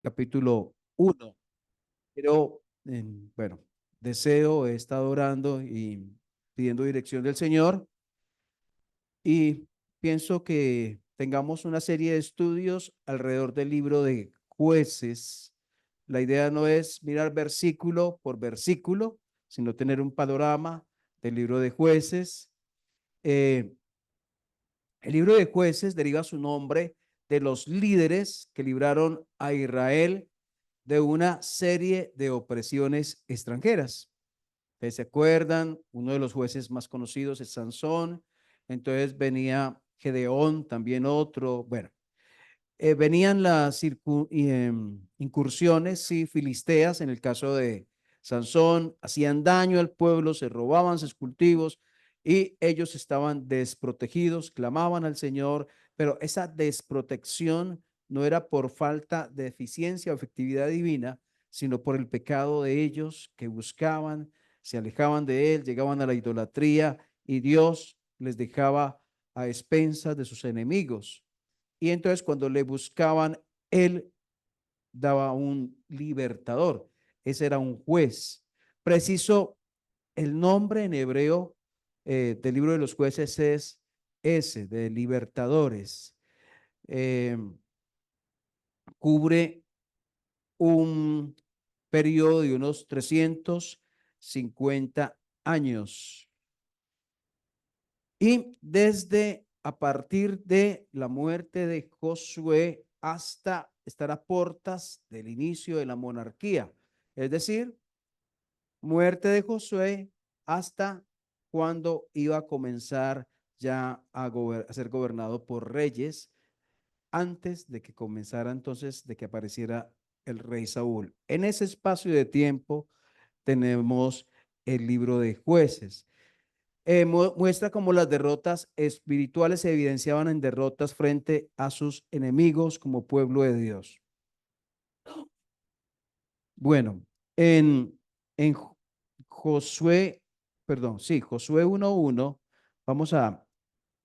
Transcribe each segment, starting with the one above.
capítulo 1. Pero, bueno, he estado orando y pidiendo dirección del Señor y pienso que tengamos una serie de estudios alrededor del libro de Jueces. La idea no es mirar versículo por versículo, sino tener un panorama del libro de Jueces. Eh, el libro de Jueces deriva su nombre de los líderes que libraron a Israel de una serie de opresiones extranjeras. Ustedes se acuerdan, uno de los jueces más conocidos es Sansón, entonces venía Gedeón, también otro, bueno, venían las incursiones, sí, filisteas, en el caso de Sansón, hacían daño al pueblo, se robaban sus cultivos y ellos estaban desprotegidos, clamaban al Señor, pero esa desprotección no era por falta de eficiencia o efectividad divina, sino por el pecado de ellos que buscaban, se alejaban de él, llegaban a la idolatría y Dios les dejaba a expensas de sus enemigos. Y entonces cuando le buscaban, él daba un libertador. Ese era un juez. Preciso, el nombre en hebreo del libro de los jueces es ese, de libertadores. Eh, Cubre un periodo de unos 350 años. Y desde a partir de la muerte de Josué hasta estar a portas del inicio de la monarquía, es decir, muerte de Josué hasta cuando iba a comenzar ya a ser gobernado por reyes, antes de que comenzara entonces, de que apareciera el rey Saúl. En ese espacio de tiempo tenemos el libro de Jueces. Muestra cómo las derrotas espirituales se evidenciaban en derrotas frente a sus enemigos como pueblo de Dios. Bueno, en Josué, perdón, sí, Josué 1:1, vamos a,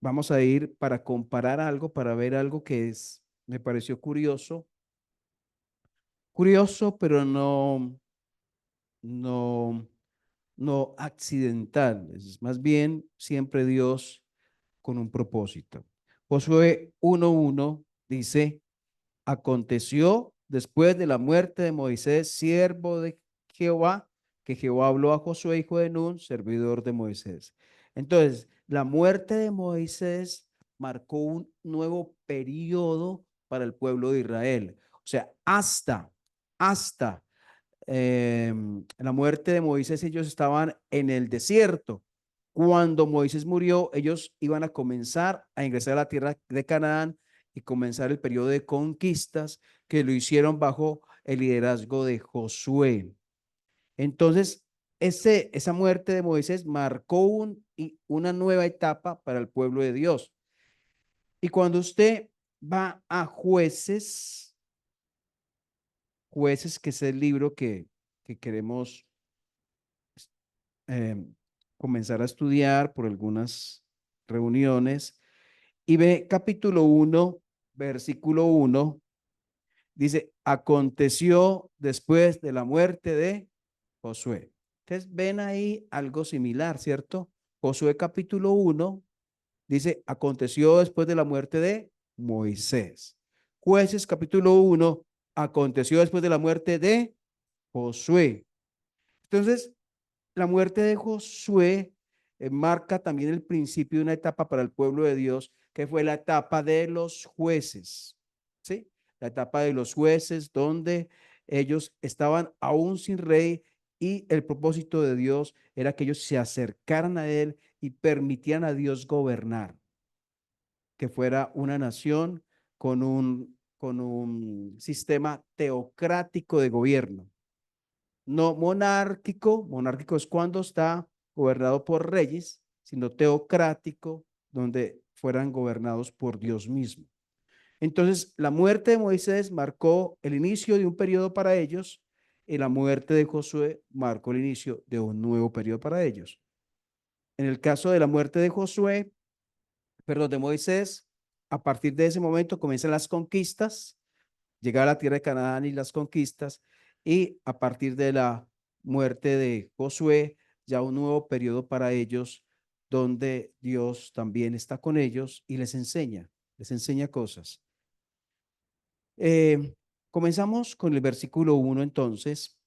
vamos a ir para comparar algo, para ver algo que me pareció curioso, pero no, no accidental. Es más bien siempre Dios con un propósito. Josué 1:1 dice, aconteció después de la muerte de Moisés, siervo de Jehová, que Jehová habló a Josué, hijo de Nun, servidor de Moisés. Entonces, la muerte de Moisés marcó un nuevo periodo para el pueblo de Israel. O sea, hasta la muerte de Moisés, ellos estaban en el desierto. Cuando Moisés murió, ellos iban a comenzar a ingresar a la tierra de Canaán y comenzar el periodo de conquistas que lo hicieron bajo el liderazgo de Josué. Entonces, esa muerte de Moisés marcó una nueva etapa para el pueblo de Dios. Y cuando usted va a Jueces, que es el libro que queremos eh, comenzar a estudiar por algunas reuniones y ve capítulo 1, versículo 1, dice, aconteció después de la muerte de Josué. Entonces ven ahí algo similar, ¿cierto? Josué capítulo 1 dice, aconteció después de la muerte de Moisés. Jueces capítulo 1, aconteció después de la muerte de Josué. Entonces, la muerte de Josué marca también el principio de una etapa para el pueblo de Dios, que fue la etapa de los jueces, ¿sí? La etapa de los jueces donde ellos estaban aún sin rey y el propósito de Dios era que ellos se acercaran a él y permitieran a Dios gobernar, que fuera una nación con un sistema teocrático de gobierno. No monárquico, monárquico es cuando está gobernado por reyes, sino teocrático, donde fueran gobernados por Dios mismo. Entonces, la muerte de Moisés marcó el inicio de un periodo para ellos y la muerte de Josué marcó el inicio de un nuevo periodo para ellos. En el caso de la muerte de Josué, perdón, de Moisés, a partir de ese momento comienzan las conquistas llegar a la tierra de Canaán y las conquistas, y a partir de la muerte de Josué, ya un nuevo periodo para ellos, donde Dios también está con ellos y les enseña cosas. Eh, Comenzamos con el versículo 1 entonces,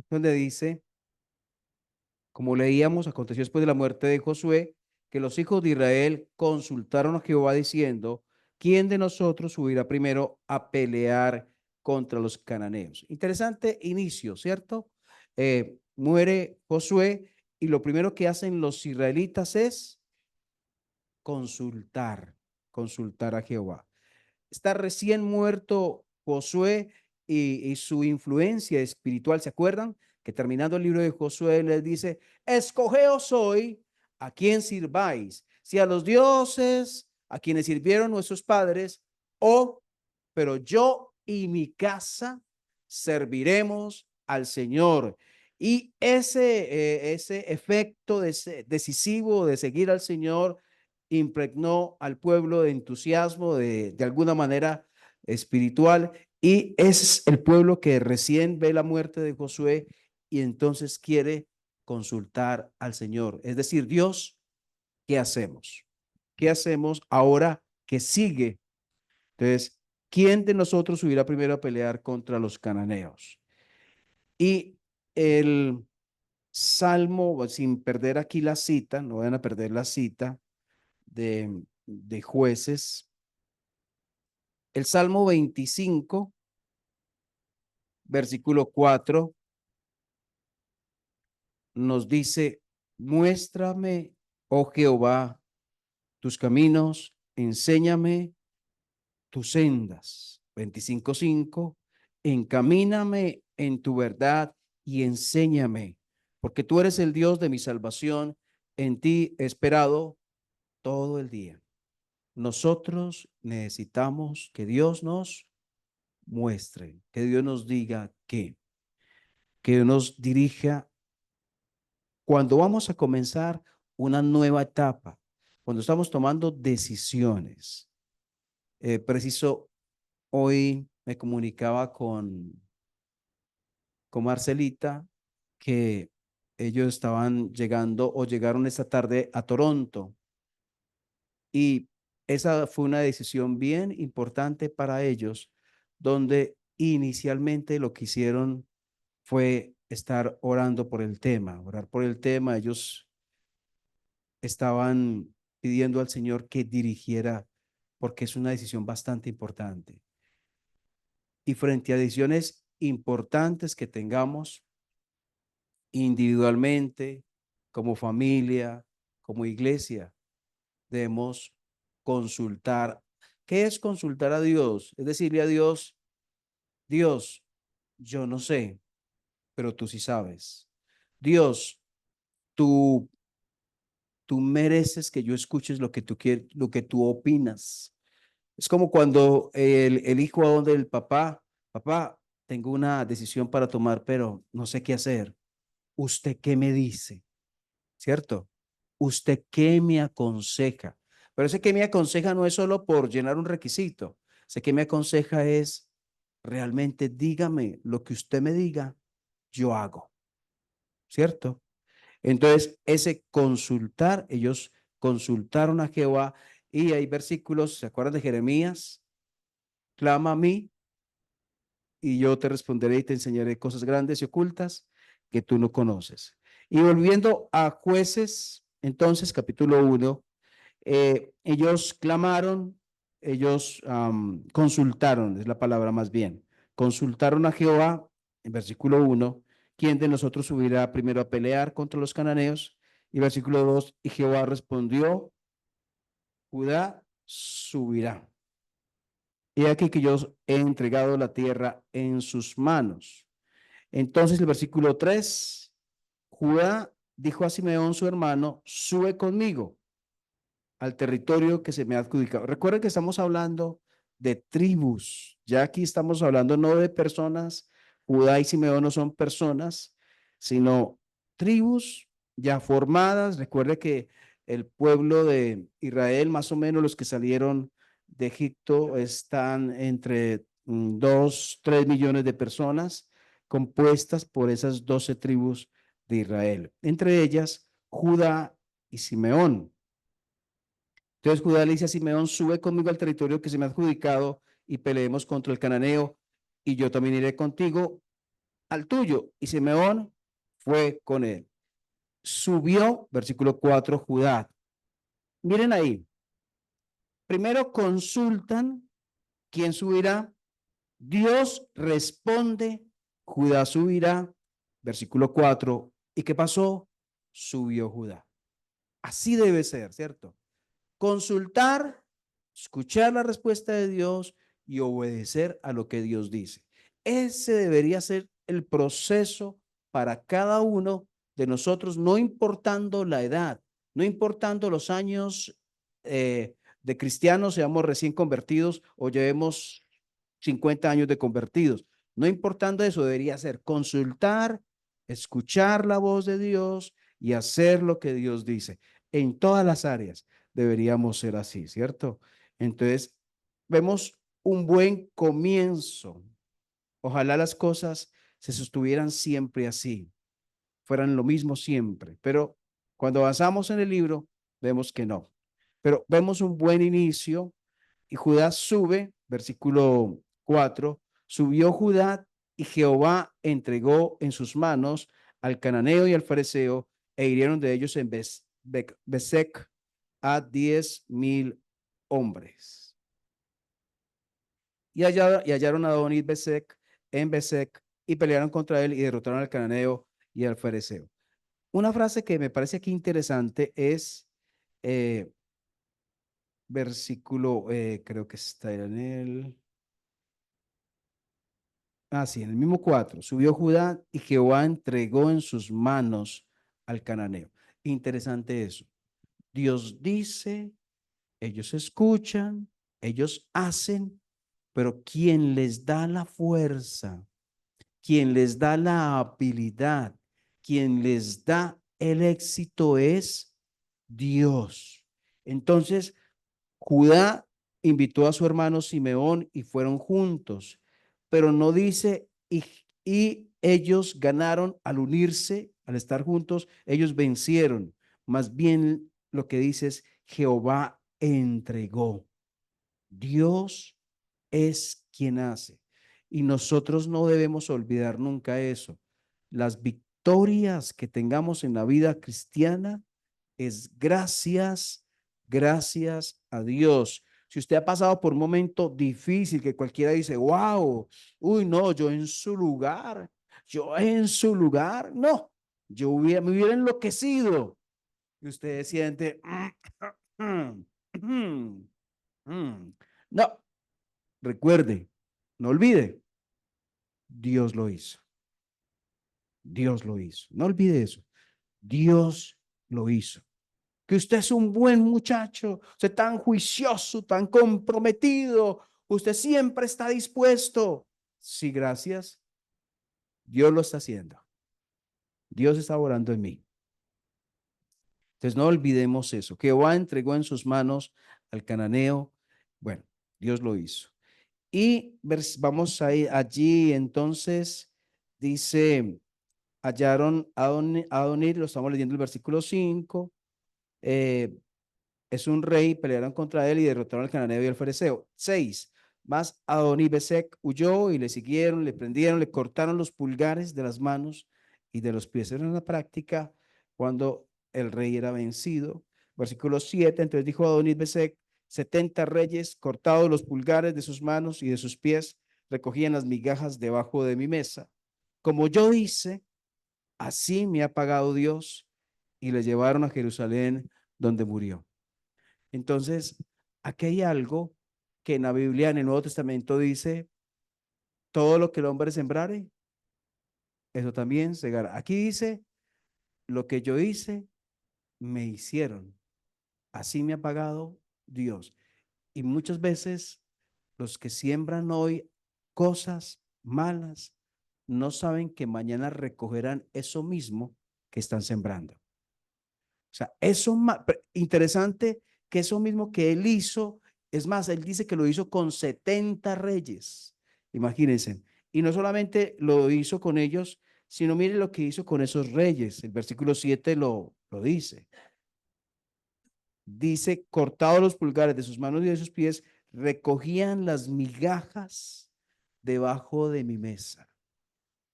donde dice, como leíamos, aconteció después de la muerte de Josué, que los hijos de Israel consultaron a Jehová diciendo, ¿quién de nosotros subirá primero a pelear contra los cananeos? Interesante inicio, ¿cierto? Muere Josué y lo primero que hacen los israelitas es consultar, consultar a Jehová. Está recién muerto Josué y su influencia espiritual. ¿Se acuerdan? Que terminando el libro de Josué les dice, escogeos hoy a quién sirváis, si a los dioses a quienes sirvieron nuestros padres, o, pero yo y mi casa serviremos al Señor. Y ese efecto decisivo de seguir al Señor impregnó al pueblo de entusiasmo de alguna manera espiritual, y es el pueblo que recién ve la muerte de Josué y entonces quiere consultar al Señor. Es decir, Dios, ¿qué hacemos? ¿Qué hacemos ahora que sigue? Entonces, ¿quién de nosotros subirá primero a pelear contra los cananeos? Y el Salmo, sin perder aquí la cita, no van a perder la cita de Jueces. El Salmo 25, versículo 4, nos dice, muéstrame, oh Jehová, tus caminos, enséñame tus sendas. 25:5, encamíname en tu verdad y enséñame, porque tú eres el Dios de mi salvación, en ti he esperado todo el día. Nosotros necesitamos que Dios nos muestre, que Dios nos diga que Dios nos dirija cuando vamos a comenzar una nueva etapa, cuando estamos tomando decisiones. Preciso, hoy me comunicaba con Marcelita que ellos estaban llegando o llegaron esta tarde a Toronto, y esa fue una decisión bien importante para ellos, donde inicialmente lo que hicieron fue estar orando por el tema, orar por el tema. Ellos estaban pidiendo al Señor que dirigiera, porque es una decisión bastante importante. Y frente a decisiones importantes que tengamos individualmente, como familia, como iglesia, debemos consultar. ¿Qué es consultar a Dios? Es decirle a Dios, Dios, yo no sé, pero tú sí sabes. Dios, tú, tú mereces que yo escuches lo que tú quieres, lo que tú opinas. Es como cuando el hijo a donde el papá, papá, tengo una decisión para tomar, pero no sé qué hacer. ¿Usted qué me dice? ¿Cierto? ¿Usted qué me aconseja? Pero ese que me aconseja no es solo por llenar un requisito. Ese que me aconseja es realmente dígame lo que usted me diga, yo hago. ¿Cierto? Entonces, ese consultar, ellos consultaron a Jehová, y hay versículos, ¿se acuerdan de Jeremías? Clama a mí y yo te responderé y te enseñaré cosas grandes y ocultas que tú no conoces. Y volviendo a Jueces, entonces, capítulo 1, ellos clamaron, ellos consultaron, es la palabra más bien, consultaron a Jehová, en versículo 1, ¿quién de nosotros subirá primero a pelear contra los cananeos? Y versículo 2, y Jehová respondió, Judá subirá. He aquí que yo he entregado la tierra en sus manos. Entonces el versículo 3, Judá dijo a Simeón su hermano, sube conmigo al territorio que se me ha adjudicado. Recuerden que estamos hablando de tribus. Ya aquí estamos hablando no de personas. Judá y Simeón no son personas, sino tribus ya formadas. Recuerde que el pueblo de Israel, más o menos los que salieron de Egipto, están entre 2, 3 millones de personas compuestas por esas 12 tribus de Israel, entre ellas Judá y Simeón. Entonces Judá le dice a Simeón, sube conmigo al territorio que se me ha adjudicado y peleemos contra el cananeo, y yo también iré contigo al tuyo. Y Simeón fue con él. Subió, versículo 4, Judá. Miren ahí, primero consultan quién subirá. Dios responde, Judá subirá, versículo 4. ¿Y qué pasó? Subió Judá. Así debe ser, ¿cierto? Consultar, escuchar la respuesta de Dios y obedecer a lo que Dios dice. Ese debería ser el proceso para cada uno de nosotros, no importando la edad, no importando los años de cristianos, seamos recién convertidos o llevemos 50 años de convertidos. No importando eso, debería ser consultar, escuchar la voz de Dios y hacer lo que Dios dice en todas las áreas. Deberíamos ser así, ¿cierto? Entonces, vemos un buen comienzo. Ojalá las cosas se sostuvieran siempre así, fueran lo mismo siempre, pero cuando avanzamos en el libro, vemos que no. Pero vemos un buen inicio y Judá sube, versículo 4, subió Judá y Jehová entregó en sus manos al cananeo y al fariseo e hirieron de ellos en Besec a 10,000 hombres. Y hallaron a Adonid Besec en Besec y pelearon contra él y derrotaron al cananeo y al fariseo. Una frase que me parece aquí interesante es eh, versículo, creo que está en el, sí, en el mismo 4. Subió Judá y Jehová entregó en sus manos al cananeo. Interesante eso. Dios dice, ellos escuchan, ellos hacen, pero quien les da la fuerza, quien les da la habilidad, quien les da el éxito es Dios. Entonces, Judá invitó a su hermano Simeón y fueron juntos, pero no dice y ellos ganaron al unirse, al estar juntos, ellos vencieron. Más bien lo que dice es Jehová entregó. Dios es quien hace. Y nosotros no debemos olvidar nunca eso. Las victorias que tengamos en la vida cristiana es gracias a Dios. Si usted ha pasado por un momento difícil que cualquiera dice, wow, uy, no, yo en su lugar, no, me hubiera enloquecido. Y usted siente, no, recuerde, no olvide, Dios lo hizo. Dios lo hizo. No olvide eso. Dios lo hizo. Que usted es un buen muchacho, usted tan juicioso, tan comprometido, usted siempre está dispuesto. Sí, gracias. Dios lo está haciendo. Dios está orando en mí. Entonces no olvidemos eso. Jehová entregó en sus manos al cananeo. Bueno, Dios lo hizo. Y vamos a ir allí, entonces, dice, hallaron a Adonir, lo estamos leyendo el versículo 5, es un rey, pelearon contra él y derrotaron al cananeo y al fereceo. 6, más Adonibesec huyó y le siguieron, le prendieron, le cortaron los pulgares de las manos y de los pies. Era una práctica cuando el rey era vencido. Versículo 7, entonces dijo Adonibesec, 70 reyes cortados los pulgares de sus manos y de sus pies, recogían las migajas debajo de mi mesa. Como yo hice, así me ha pagado Dios, y le llevaron a Jerusalén donde murió. Entonces, aquí hay algo que en la Biblia, en el Nuevo Testamento dice, todo lo que el hombre sembrare, eso también segará. Aquí dice, lo que yo hice, me hicieron. Así me ha pagado Dios. Y muchas veces los que siembran hoy cosas malas no saben que mañana recogerán eso mismo que están sembrando. O sea, eso interesante que eso mismo que él hizo, es más, él dice que lo hizo con 70 reyes. Imagínense. Y no solamente lo hizo con ellos, sino mire lo que hizo con esos reyes. El versículo 7 lo dice. Dice, cortados los pulgares de sus manos y de sus pies, recogían las migajas debajo de mi mesa.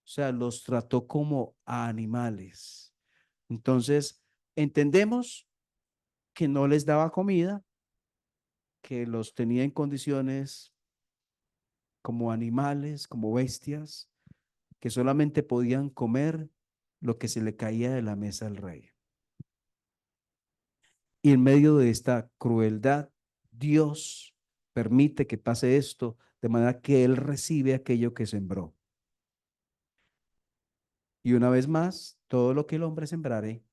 O sea, los trató como a animales. Entonces, entendemos que no les daba comida, que los tenía en condiciones como animales, como bestias, que solamente podían comer lo que se le caía de la mesa al rey. Y en medio de esta crueldad, Dios permite que pase esto de manera que Él recibe aquello que sembró. Y una vez más, todo lo que el hombre sembrare,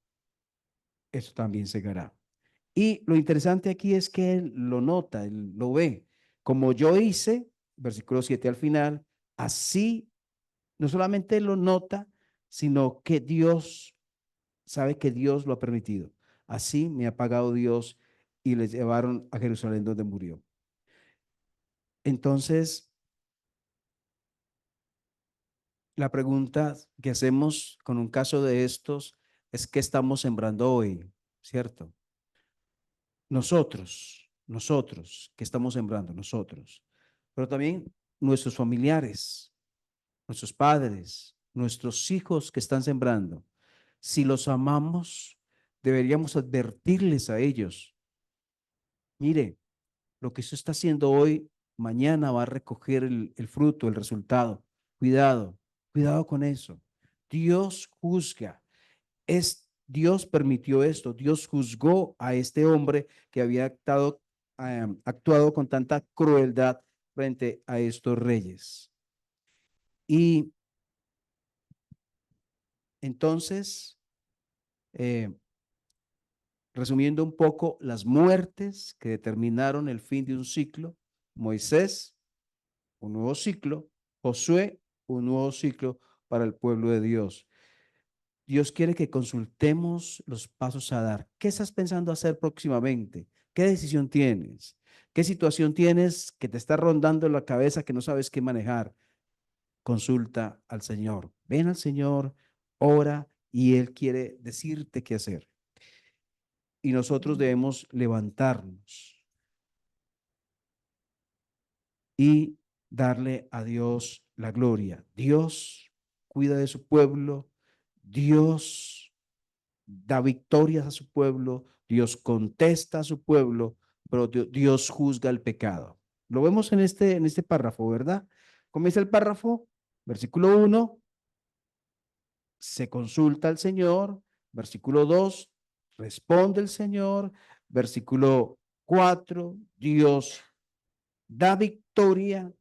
eso también segará. Y lo interesante aquí es que Él lo nota, Él lo ve. Como yo hice, versículo 7 al final, así no solamente lo nota, sino que Dios sabe que Dios lo ha permitido. Así me ha pagado Dios y le llevaron a Jerusalén donde murió. Entonces, la pregunta que hacemos con un caso de estos es ¿qué estamos sembrando hoy? ¿Cierto? Nosotros, ¿qué estamos sembrando? Nosotros. Pero también nuestros familiares, nuestros padres, nuestros hijos que están sembrando. Si los amamos, deberíamos advertirles a ellos. Mire, lo que usted está haciendo hoy, mañana va a recoger el fruto, el resultado. Cuidado, cuidado con eso. Dios juzga. Dios permitió esto. Dios juzgó a este hombre que había actuado con tanta crueldad frente a estos reyes. Y entonces, eh, resumiendo un poco, las muertes que determinaron el fin de un ciclo, Moisés, un nuevo ciclo, Josué, un nuevo ciclo para el pueblo de Dios. Dios quiere que consultemos los pasos a dar. ¿Qué estás pensando hacer próximamente? ¿Qué decisión tienes? ¿Qué situación tienes que te está rondando en la cabeza que no sabes qué manejar? Consulta al Señor. Ven al Señor, ora y Él quiere decirte qué hacer. Y nosotros debemos levantarnos y darle a Dios la gloria. Dios cuida de su pueblo, Dios da victorias a su pueblo, Dios contesta a su pueblo, pero Dios juzga el pecado. Lo vemos en este párrafo, ¿verdad? Comienza el párrafo, versículo 1, se consulta al Señor, versículo 2, responde el Señor, versículo 4, Dios da victoria.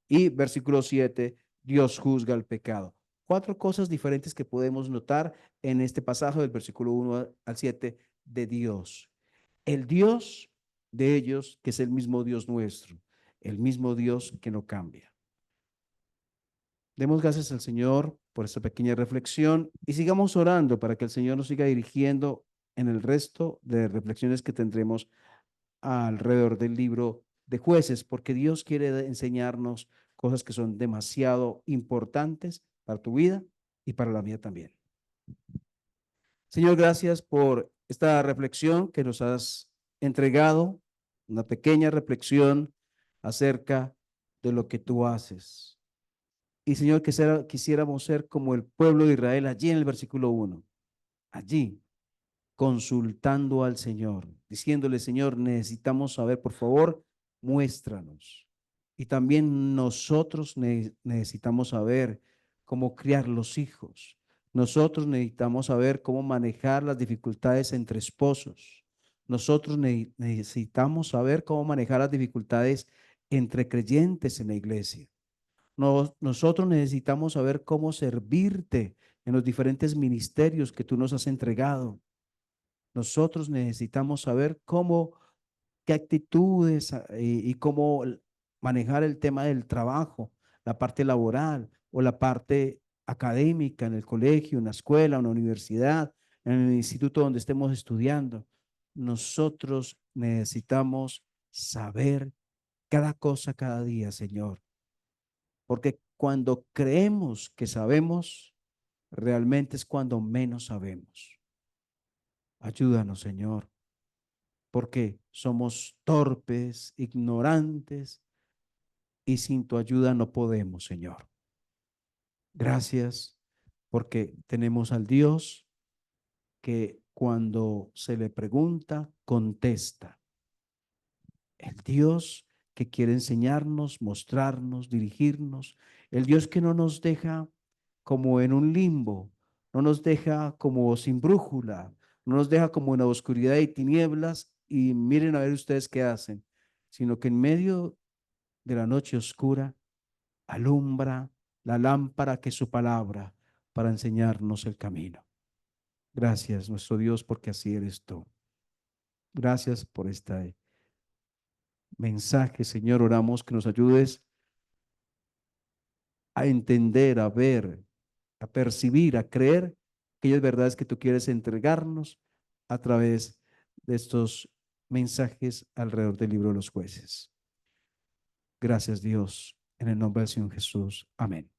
Y versículo 7, Dios juzga el pecado. Cuatro cosas diferentes que podemos notar en este pasaje del versículo 1 al 7 de Dios. El Dios de ellos, que es el mismo Dios nuestro, el mismo Dios que no cambia. Demos gracias al Señor por esta pequeña reflexión y sigamos orando para que el Señor nos siga dirigiendo en el resto de reflexiones que tendremos alrededor del libro de Jueces, porque Dios quiere enseñarnos cosas que son demasiado importantes para tu vida y para la mía también. Señor, gracias por esta reflexión que nos has entregado, una pequeña reflexión acerca de lo que tú haces. Y Señor, quisiéramos ser como el pueblo de Israel allí en el versículo 1, allí consultando al Señor, diciéndole, Señor, necesitamos saber, por favor, muéstranos. Y también nosotros necesitamos saber cómo criar los hijos. Nosotros necesitamos saber cómo manejar las dificultades entre esposos. Nosotros necesitamos saber cómo manejar las dificultades entre creyentes en la iglesia. Nosotros necesitamos saber cómo servirte en los diferentes ministerios que tú nos has entregado. Nosotros necesitamos saber qué actitudes y cómo manejar el tema del trabajo, la parte laboral o la parte académica en el colegio, en la escuela, en la universidad, en el instituto donde estemos estudiando. Nosotros necesitamos saber cada cosa cada día, Señor. porque cuando creemos que sabemos, realmente es cuando menos sabemos. Ayúdanos, Señor, porque somos torpes, ignorantes, y sin tu ayuda no podemos, Señor. Gracias porque tenemos al Dios que cuando se le pregunta, contesta. El Dios que quiere enseñarnos, mostrarnos, dirigirnos. El Dios que no nos deja como en un limbo, no nos deja como sin brújula, no nos deja como en la oscuridad y tinieblas y miren a ver ustedes qué hacen, sino que en medio de la noche oscura alumbra la lámpara que es su palabra para enseñarnos el camino. Gracias, nuestro Dios, porque así eres tú. Gracias por este mensaje, Señor. Oramos que nos ayudes a entender, a ver, a percibir, a creer aquellas verdades que tú quieres entregarnos a través de estos mensajes alrededor del libro de los jueces. Gracias, Dios, en el nombre del Señor Jesús. Amén.